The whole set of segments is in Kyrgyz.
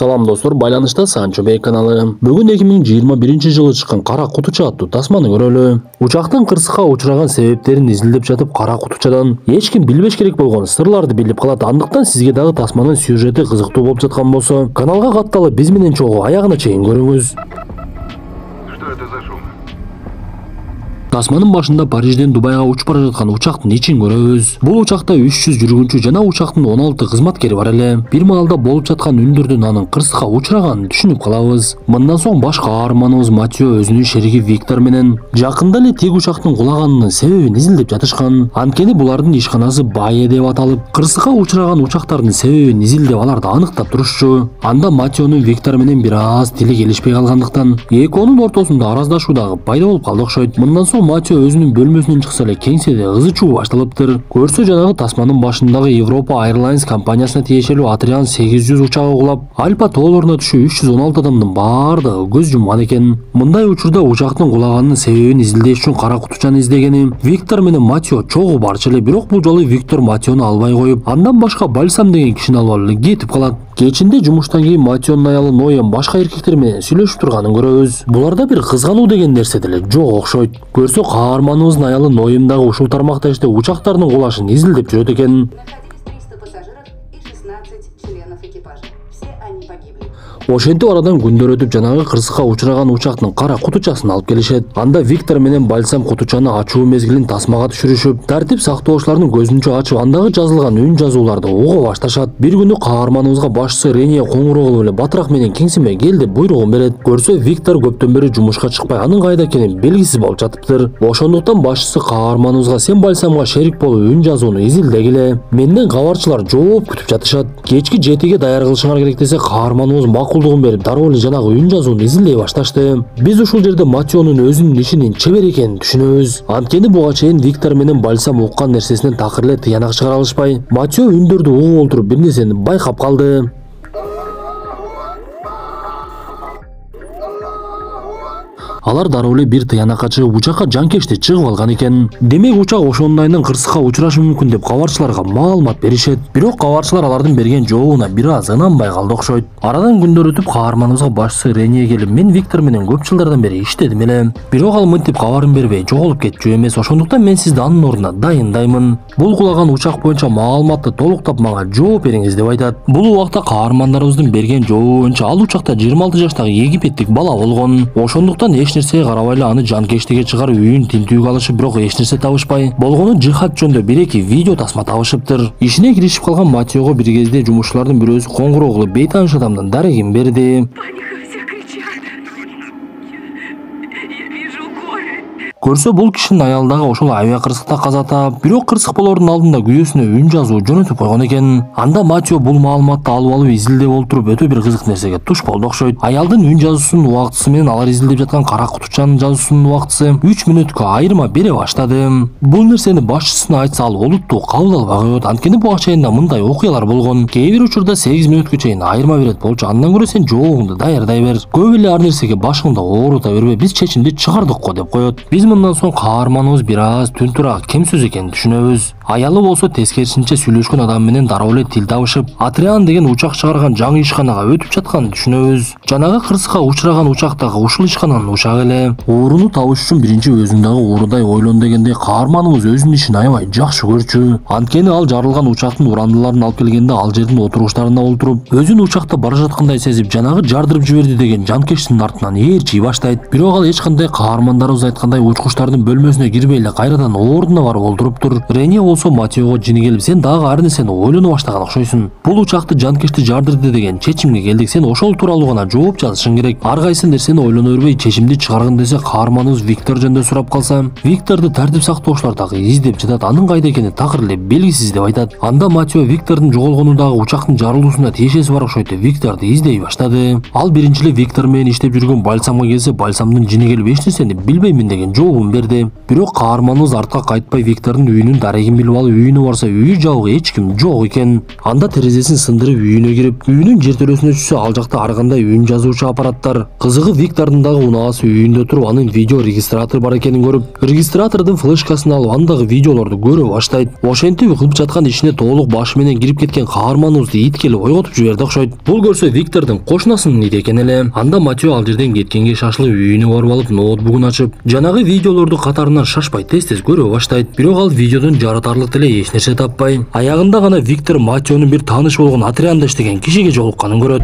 Салам достор, байланышта Санчо Бей каналы. Бүгүн 2021-жылы чыккан Кара Кутуча аттуу тасманы көрөлү. Учактын кырсыкка учураган себептерин изилдеп жатып, Кара Кутучадан эч ким билбеш керек болгон сырларды билип калат. Андыктан сизге дагы тасманын сюжети кызыктуу болуп жаткан болсо, каналга катталып биз менен чогуу аягына чейин көрүңүз. Тасманын башында Парижден Дубайга учуп бара жаткан учактын ичин көрөбүз. Бул учакта 300 жүргүнчү жана учактын 16 кызматкери бар эле. Бир маалда болуп жаткан үндөрдүн анын кырсыкка учураганын түшүнүп калабыз. Мындан соң баш каарманыбыз Матео өзүнүн шериги Виктор менен жакында эле тик учактын кулаганынын себебин изилдеп жатышкан. Анткени булардын ишканасы Бае деп аталып, кырсыкка учураган учактардын себебин изилдеп аларды аныктап турушчу. Анда Матеонун Виктор менен бир аз тили келишпей калгандыктан экөөнүн ортосунда араздашуу дагы пайда болуп калды окшойт. Мындан соң Матео өзүнүн бөлмөсүнөн чыкса эле кеңседе ызы чуу башталыптыр. Көрсө жанагы тасманын башындагы Европа Airlines компаниясына тиешелүү Adrian 800 учагы кулап, Альпа тоолоруна түшүү 316 адамдын баардыгы көз жумган экен. Мындай учурда учактын кулаганынын себебин изилдеш үчүн Кара Кутучаны издегени Виктор менен Матео чогуу барчу эле, бирок бул жолу Виктор Матеону албай коюп, андан башка Бальсам деген кишини алып алып кетип калат. Кечинде жумуштан кийин Матеонун аялы Ноем башка эркектер менен сүйлөшүп турганын көрөбүз. Буларда бир кызгануу деген нерсе деле жок окшойт. Көрсө каарманыбыздын аялы Ноем дагы ушул тармакта иштеп учактардын кулашын изилдеп жүрөт экен. Ошентип арадан күндөр өтүп жанагы кырсыкка учураган учактын Кара Кутучасын алып келишет. Анда Виктор менен Бальсам Кутучаны ачуу мезгилин тасмага түшүрүшүп, тартип сактоочулардын көзүнчө ачып, андагы жазылган үн жазууларды уга башташат. Бир күнү каарманыбызга башчысы Рене коңгуроо кылып эле батыраак менен кеңсеме кел деп буйругун берет. Көрсө Виктор көптөн бери жумушка чыкпай, анын кайда экени белгисиз болуп жатыптыр. Ошондуктан башчысы каарманыбызга сен Бальсамга шерик болуп үн жазууну изилдегиле. Менден кабарчылар жооп күтүп жатышат. Кечки 7-ге даяр кылышыңар керек десе, каарманыбыз макулдугун берип дароо эле жанагы үн жазууну изилдей башташты. Биз ушул жерде Матеонун өзүнүн ишинин чебер экенин түшүнөбүз. Анткени буга чейин Виктор менен Бальсам уккан нерсесинен такыр эле тыянак чыгара алышпай, Матео үндөрдү угуп олтуруп бир нерсени байкап калды. Алар дароо эле бир тыянакка чыгып, учакка жанкешти чыгып алган экен. Демек учак ошондайынан кырсыкка учурашы мүмкүн деп кабарчыларга маалымат беришет. Бирок кабарчылар алардын берген жообуна бир аз ынанбай калды окшойт. Арадан күндөр өтүп каарманыбызга башчысы Рене келип, мен Виктор менен көп жылдардан бери иштедим эле. Бирок ал мынтип кабарын бербей жоголуп кетчү эмес. Ошондуктан мен сизди анын ордуна дайындаймын. Бул кулаган учак боюнча маалыматты толуктап мага жооп бериңиз деп айтат. Бул убакта каармандарыбыздын берген жообу боюнча ал учакта 26 жаштагы египеттик бала болгон. Ошондуктан эч нерсеге карабай эле аны жанкештиге чыгарып үйүн тинтүүгө алышып, бирок эч нерсе табышпай, болгону жихад жөнүндө 1-2 видео тасма табышыптыр. Ишине киришип калган Матеого бир кезде жумушчулардын бирөөсү коңгуроо кылып бейтааныш адамдын дарегин берди. Көрсө бул кишинин аялы дагы ошол авиа кырсыкта каза таап, бирок кырсык болоордун алдында күйөөсүнө үн жазуу жөнөтүп койгон экен. Анда Матео бул маалыматты алып изилдеп олтуруп өтө бир кызык нерсеге туш болду окшойт. Аялдын үн жазуусунун убактысы менен алар изилдеп жаткан Кара Кутучанын жазуусунун убактысы 3 мүнөткө айырма бере баштады. Бул нерсени башчысына айтса ал олуттуу кабыл албай коет. Анткени буга чейин да мындай окуялар болгон. Кээ бир учурда 8 мүнөткө чейин айырма берет болчу. Андан көрө сен жообуңду даярдай бер. Көп эле ар нерсеге башыңды оорута бербе. Биз чечимди чыгардык го деп коет. Биз мындан соң каарманыбыз бир аз түнтүрак кем сөз экенин түшүнөбүз. Аялы болсо тескерисинче сүйлөшкөн адам менен дароо эле тил табышып, Адриан деген учак чыгарган жаңы ишканага өтүп жатканын түшүнөбүз. Жанагы кырсыкка учураган учактагы ушул ишкананын учагы эле. Ооруну табыш үчүн биринчи өзүң дагы оорудай ойлон дегенде каарманыбыз өзүнүн ишин аябай жакшы көрчү. Анткени ал жарылган учактын урандыларын алып келгенде ал жердин отургучтарында олтуруп, өзүн учакта бара жаткандай сезип, жанагы жардырып жиберди деген жанкештин артынан ээрчий баштайт. Бирок ал эч кандай каармандарыбыз айткандай учкучтардын бөлмөсүнө кирбей эле кайрадан ордуна барып олтуруптур. Рене болсо Матеого жини келип, сен дагы ар нерсени ойлоно баштаган окшойсуң. Бул учакты жанкешти жардырды деген чечимге келдик. Сен ошол тууралуу гана жооп жазышың керек. Ар кайсы нерсени ойлоно бербей чечимди чыгаргын десе, каарманыбыз Виктор жөнүндө сурап калса, Викторду тартип сактоочулар дагы издеп жатат. Анын кайда экени такыр эле белгисиз деп айтат. Анда Матео Виктордун жоголгону дагы учактын жарылуусуна тиешеси бар окшойт. Викторду издей баштады. Ал биринчи эле Виктор менен иштеп жүргөн Бальсамга келсе, Бальсамдын жини келип эч нерсени билбеймин деген жооп жообун берди. Бирок каарманыбыз артка кайтпай Виктордун үйүнүн дарегин билип алып, үйүнө барса үйү жабык, эч ким жок экен. Анда терезесин сындырып үйүнө кирип, үйүнүн жертөлөсүнө түшсө, ал жакта ар кандай үн жазуучу аппараттар. Кызыгы Виктордун дагы унаасы үйүндө туруп, анын видео регистратор бар экенин көрүп, регистратордун флешкасын алып, андагы видеолорду көрө баштайт. Ошентип кылып жаткан ишине толук башы менен кирип кеткен каарманыбызды ит келип ойготуп жиберди окшойт. Бул көрсө Виктордун кошунасынын ити экен эле. Анда Матео ал жерден кеткенге шашылып үйүнө барып алып, ноутбугун ачып, жанагы видеолорду катарынан шашпай тез-тез көрө баштайт. Бирок ал видеодон жаратарлык деле эч нерсе таппай. Аягында гана Виктор Матеонун бир тааныш болгон Адрианда иштеген кишиге жолукканын көрөт.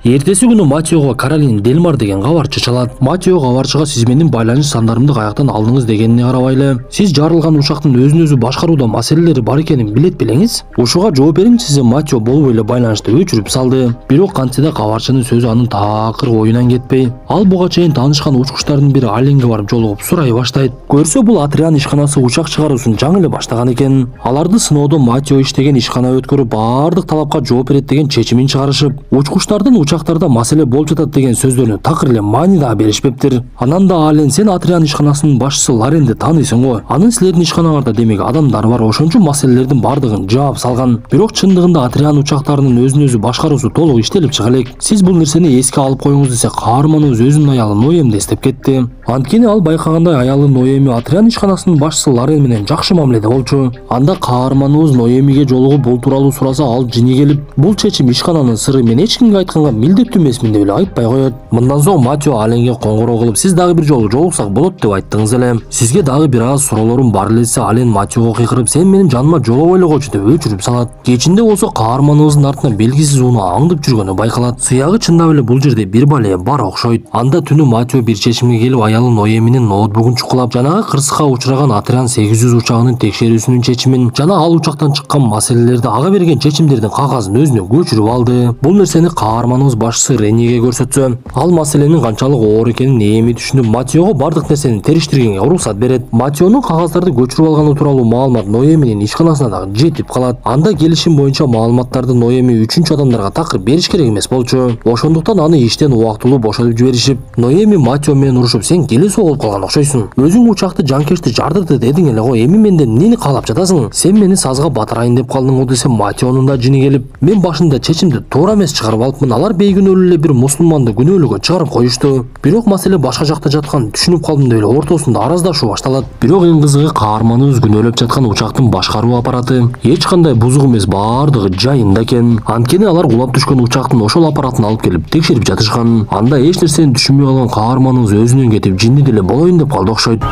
Эртеси күнү Матеого Каролин Делмар деген кабарчы чалат. Матео кабарчыга сиз менин байланыш сандарымды каяктан алдыңыз дегенине карабайлы, сиз жарылган учактын өзүн өзү башкарууда маселелери бар экенин билет белеңиз. Ушуга жооп бериңчи. Матео болбой эле байланышты өчүрүп салды. Бирок кантсе кабарчынын сөзү анын такыр оюнан кетпей. Ал буга чейин таанышкан учкучтардын бири Аленге барып жолугуп сурай баштайт. Көрсө бул Адриан ишканасы учак чыгаруусун жаңы эле баштаган экен. Аларды сыноодо Матео иштеген ишкана өткөрүп, баардык талапка жооп берет деген чечимин чыгарышып, учкучтардын учактарда маселе болуп жатат деген сөздөрүнө такыр эле маани да беришпептир. Анан да Ален, сен Адриан ишканасынын башчысы Лоренди тааныйсың го. Анын силердин ишканаңарда демек адамдар бар, ошончо маселелердин бардыгын жаап салган. Бирок чындыгында Адриан учактарынын өзүн өзү башкаруусу толук иштелип чыга элек. Сиз бул нерсени эске алып коюңуз десе, каарманыбыз өзүнүн аялы Ноэмди эстеп кетти. Анткени ал байкагандай аялы Ноэми Адриан ишканасынын башчысы Лорен менен жакшы мамиледе болчу. Анда каарманыбыз Ноэмиге жолугуп бул тууралуу сураса, ал жини келип, бул чечим ишкананын сыры, мен эч кимге айтканга милдеттүү эмесмин деп эле айтпай коет. Мындан соң Матео Аленге коңгуроо кылып, сиз дагы бир жолу жолуксак болот деп айттыңыз эле. Сизге дагы бир аз суроолорум бар эле десе, Ален Матеого кыйкырып, сен менин жаныма жолобой эле койчу деп өчүрүп салат. Кечинде болсо каарманыбыздын артынан белгисиз унаа аңдып жүргөнү байкалат. Сыягы чындап эле бул жерде бир бале бар окшойт. Анда түнү Матео бир чечимге келип, аялы Ноэминин ноутбугун чукулап, жанагы кырсыкка учураган Адриан 800 учагынын текшерүүсүнүн чечимин, жана ал учактан чыккан маселелерди, ага берген чечимдердин кагазын өзүнө көчүрүп алды. Бул нерсени каарманыбыз башчысы Рениге көрсөтсө, ал маселенин канчалык оор экенин эми түшүнүп, Матеого бардык нерсени териштиргенге уруксат берет. Матеонун кагаздарды көчүрүп алганы тууралуу маалымат Ноэминин ишканасына дагы жетип калат. Анда келишим боюнча маалыматтарды Ноэми үчүнчү адамдарга такыр бериш керек эмес болчу. Ошондуктан аны иштен убактылуу бошотуп жиберишип, Ноэми Матео менен урушуп, сен келесоо болуп калган окшойсуң. Өзүң учакты жанкешти жардырды дедиң эле го, эми менден эмнени каалап жатасың? Сен мени сазга батырайын деп калдың го десе, Матеонун да жини келип, мен башында чечимди туура эмес чыгарып алыпмын. Алар бейгүнөлүү эле бир мусулманды күнөөлүгө чыгарып коюшту. Бирок маселе башка жакта жатканын түшүнүп калдым деп эле ортосунда араздашуу башталат. Бирок эң кызыгы, каарманыбыз күнөөлөп жаткан учактын башкаруу аппараты эч кандай бузук эмес, баардыгы жайында экен. Анткени алар кулап түшкөн учактын ошол аппаратын алып келип текшерип жатышкан. Анда эч нерсени түшүнбөй калган каарманыбыз өзүнөн кетип, жинни деле болоюн деп калды окшойт.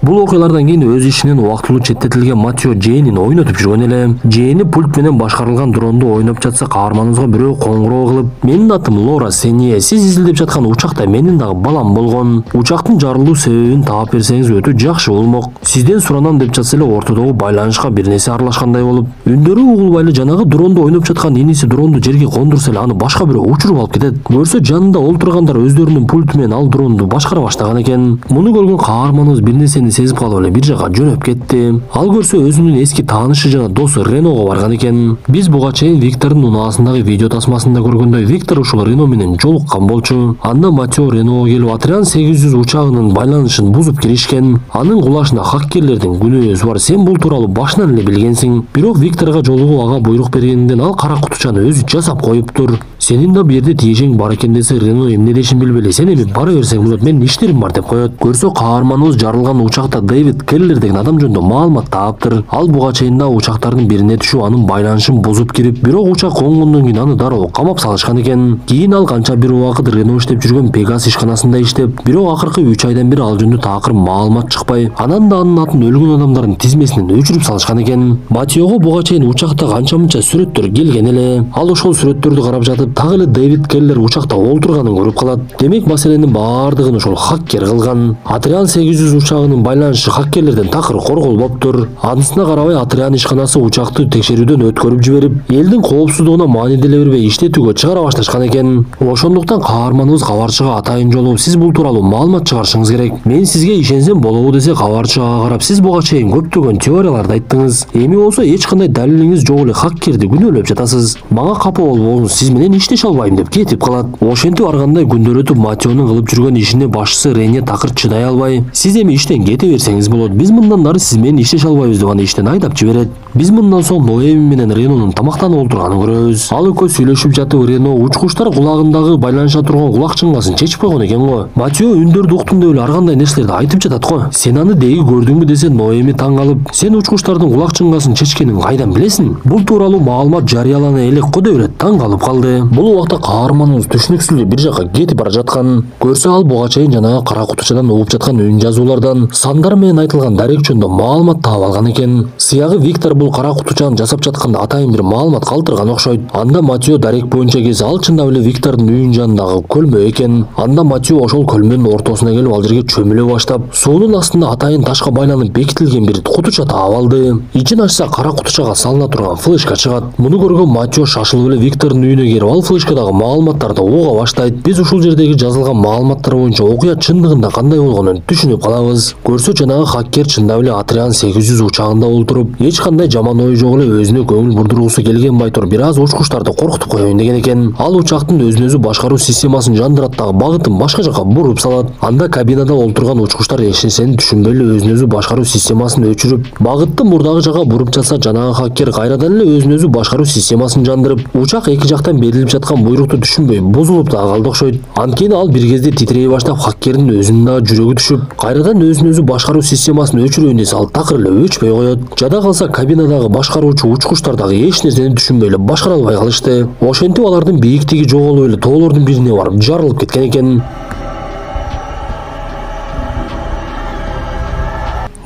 Бул окуялардан кийин өз ишинен убактылуу четтетилген Матео Джейнин ойнотуп жүргөн эле. Джейни пульт менен башкарылган дронду ойноп жатса, каарманыбызга бирөө коңгуроо кылып, менин атым Лора Сенье, сиз изилдеп жаткан учакта менин дагы балам болгон. Учактын жарылуу себебин таап берсеңиз өтө жакшы болмок. Сизден суранам деп жатса эле ортодогу байланышка бир нерсе аралашкандай болуп, үндөрү угулбай эле жанагы дронду ойноп жаткан иниси дронду жерге кондурса эле аны башка бирөө учуруп алып кетет. Көрсө жанында олтургандар өздөрүнүн пульту менен ал дронду башкара баштаган экен. Муну көргөн каарманыбыз бир нерсени сезип калып эле бир жака жөнөп кетти. Ал көрсө өзүнүн эски таанышы жана досу Реного барган экен. Биз буга чейин Виктордун унаасындагы видео тасмасында көргөндөй, Виктор ушул Рено менен жолуккан болчу. Анда Матео Реного келип, Адриан 800 учагынын байланышын бузуп киришкен. Анын кулашында хаккерлердин күнөөсү бар. Сен бул тууралуу башынан эле билгенсиң. Бирок Викторго жолугуп ага буйрук бергенинден ал кара кутучаны өзү жасап коюптур. Сенин да бу жерде тиешең бар экен десе, Рено эмне дешин билбей, сен эми бара берсең болот, менин иштерим бар деп коет. Көрсө каарманыбыз жарылган учакта Дэвид Келлер деген адам жөнүндө маалымат тааптыр. Ал буга чейин да учактардын бирине түшүп, анын байланышын бузуп кирип, бирок учак конгондон кийин аны дароо камап салышкан экен. Кийин ал канча бир убакыт Рено иштеп жүргөн Пегас ишканасында иштеп, бирок акыркы 3 айдан бери ал жөнүндө такыр маалымат чыкпай, анан да анын атын өлгөн адамдардын тизмесинен өчүрүп салышкан экен. Матеого буга чейин учакта канча мынча сүрөттөр келген эле. Ал ошол сүрөттөрдү карап жатып, так эле Дэвид Келлер учакта олтурганын көрүп калат. Демек маселенин баардыгын ошол хаккер кылган. Атриан 800 учагынын байланышы хаккерлерден такыр корголбоптур. Анысына карабай Атриан ишканасы учакты текшерүүдөн өткөрүп жиберип, элдин коопсуздугуна маани деле бербей иштетүүгө чыгара башташкан экен. Ошондуктан каарманыбыз кабарчыга атайын жолу сиз бул тууралуу маалымат чыгарышыңыз керек. Мен сизге ишенсем болобу десе кабарчыга карап сиз буга чейин көптөгөн теорияларды айттыңыз. Эми болсо эч кандай далилиңиз жок эле хаккерди күнөөлөп жатасыз. Мага капа болбоңуз, сиз менен иштеше албайм деп кетип калат. Ошентип аргандай күндөр өтүп Матионун кылып жүргөн ишине башчысы Рене такыр чыдай албай, сиз эми иштен кете берсеңиз болот. Биз мындан нары сиз менен иштеше албайбыз деп аны иштен айдап жиберет. Биз мындан соң Ноэми менен Ренонун тамактанып олтурганын көрөбүз. Ал экөө сүйлөшүп жатып Рено учкучтар кулагындагы байланыша турган кулак чыңгасын чечип койгон экен го. Матио үндөрдү уктум деп эле ар кандай нерселерди айтып жатат го. Сен аны деги көрдүңбү десе Ноэми таң калып, сен учкучтардын кулак чыңгасын чечкенин кайдан билесиң? Бул тууралуу маалымат жарыялана элек го деп эле таң калып калды. Бул убакта каарманыбыз түшүнүксүздөй бир жакка кетип бара жаткан. Көрсө ал буга чейин жанагы кара кутучадан угуп жаткан үн жазуулардан сандар менен айтылган дарек жөнүндө маалымат таап алган экен. Сыягы Виктор бул кара кутучаны жасап жатканда атайын бир маалымат калтырган окшойт. Анда Матио дарек боюнча келсе, ал чындап эле Виктордун үйүнүн жанындагы көлмө экен. Анда Матио ошол көлмөнүн ортосуна келип ал жерге чөмүлө баштап, суунун астында атайын ташка байланып бекитилген бир кутуча таап алды. Ичин ачса кара кутучага салына турган флешка чыгат. Муну көргөн Матио шашылып эле Виктордун үйүнө келип, ал флешкадагы маалыматтарды уга баштайт. Биз ушул жердеги жазылган маалыматтар боюнча окуя чындыгында кандай болгонун түшүнүп калабыз. Көрсө жанагы хаккер чындап эле Атриан 800 учагында олтуруп, эч кандай жаман ой жок эле өзүнө көңүл бурдургусу келген байтур бир аз учкучтарды коркутуп коеюн деген экен. Ал учактын өзүн өзү башкаруу системасын жандырат дагы багытын башка жака буруп салат. Анда кабинада олтурган учкучтар эч нерсени түшүнбөй эле өзүн өзү башкаруу системасын өчүрүп, багытты мурдагы жака буруп жатса, жанагы хаккер кайрадан эле өзүн өзү башкаруу системасын жандырып, учак эки жактан берилип жаткан буйрукту түшүнбөй бузулуп дагы калды окшойт. Анткени ал бир кезде титрей баштап, хаккердин өзүнүн дагы жүрөгү түшүп, кайрадан өзүн өзү башкаруу системасын өчүрөйүн десе, ал такыр эле өчпөй коет. Жада калса кабинадагы башкаруучу учкучтар дагы эч нерсени түшүнбөй эле башкара албай калышты. Ошентип алардын бийиктиги жоголуп эле тоолордун бирине барып жарылып кеткен экен.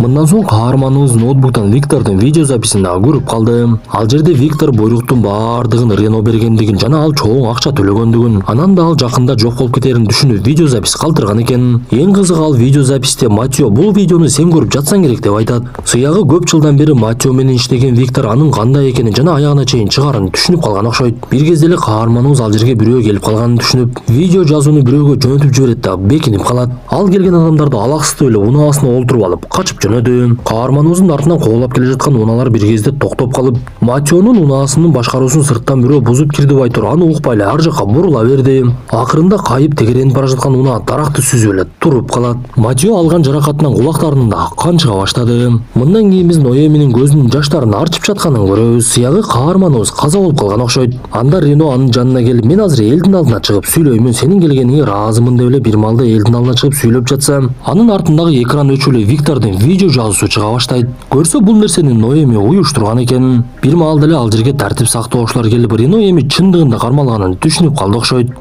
Мындан соң каарманыбыз ноутбуктан Виктордун видео записин дагы көрүп калды. Ал жерде Виктор буйруктун баардыгын Рено бергендигин жана ал чоң акча төлөгөндүгүн, анан да ал жакында жок болуп кетерин түшүнүп видео запис калтырган экен. Эң кызыгы, ал видео записте Матио бул видеону сен көрүп жатсаң керек деп айтат. Сыягы көп жылдан бери Матио менен иштеген Виктор анын кандай экенин жана аягына чейин чыгарын түшүнүп калган окшойт. Бир кезде эле каарманыбыз ал жерге бирөө келип калганын түшүнүп, видео жазууну бирөөгө жөнөтүп жиберет да бекинип калат. Ал келген адамдарды алаксытып эле унаасына олтуруп алып качып жөнөдү. Каарманыбыздын артынан коолап келе жаткан унаалар бир кезде токтоп калып, Матионун унаасынын башкаруусун сырттан бирөө бузуп кирди байтур, аны укпай эле ар жакка бурула берди. Акырында кайып тегеренип бара жаткан унаа даракты сүзүп эле туруп калат. Матио алган жаракатынан кулактарынан да кан чыга баштады. Мындан кийин биз Ноэминин көзүнүн жаштарын арчып жатканын көрөбүз. Сыягы каарманыбыз каза болуп калган окшойт. Анда Рено анын жанына келип, мен азыр элдин алдына чыгып сүйлөймүн, сенин келгениңе ыраазымын деп эле бир маалда элдин алдына чыгып сүйлөп жатса, анын артындагы экран өчүп эле Виктордун видео жазуусу чыга баштайт. Көрсө бул нерсени Ноэми уюштурган экен. Бир маалда эле ал жерге тартип сактоочулар келип, Рено эми чындыгында кармалганын түшүнүп калды окшойт.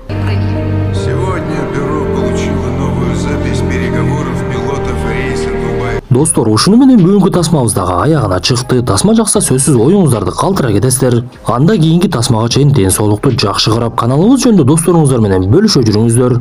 Достор, ушуну менен бүгүнкү тасмабыз дагы аягына чыкты. Тасма жакса сөзсүз оюңуздарды калтыра кетесиздер. Анда кийинки тасмага чейин ден соолукту жакшы карап, каналыбыз жөнүндө досторуңуздар менен бөлүшө жүрүңүздөр.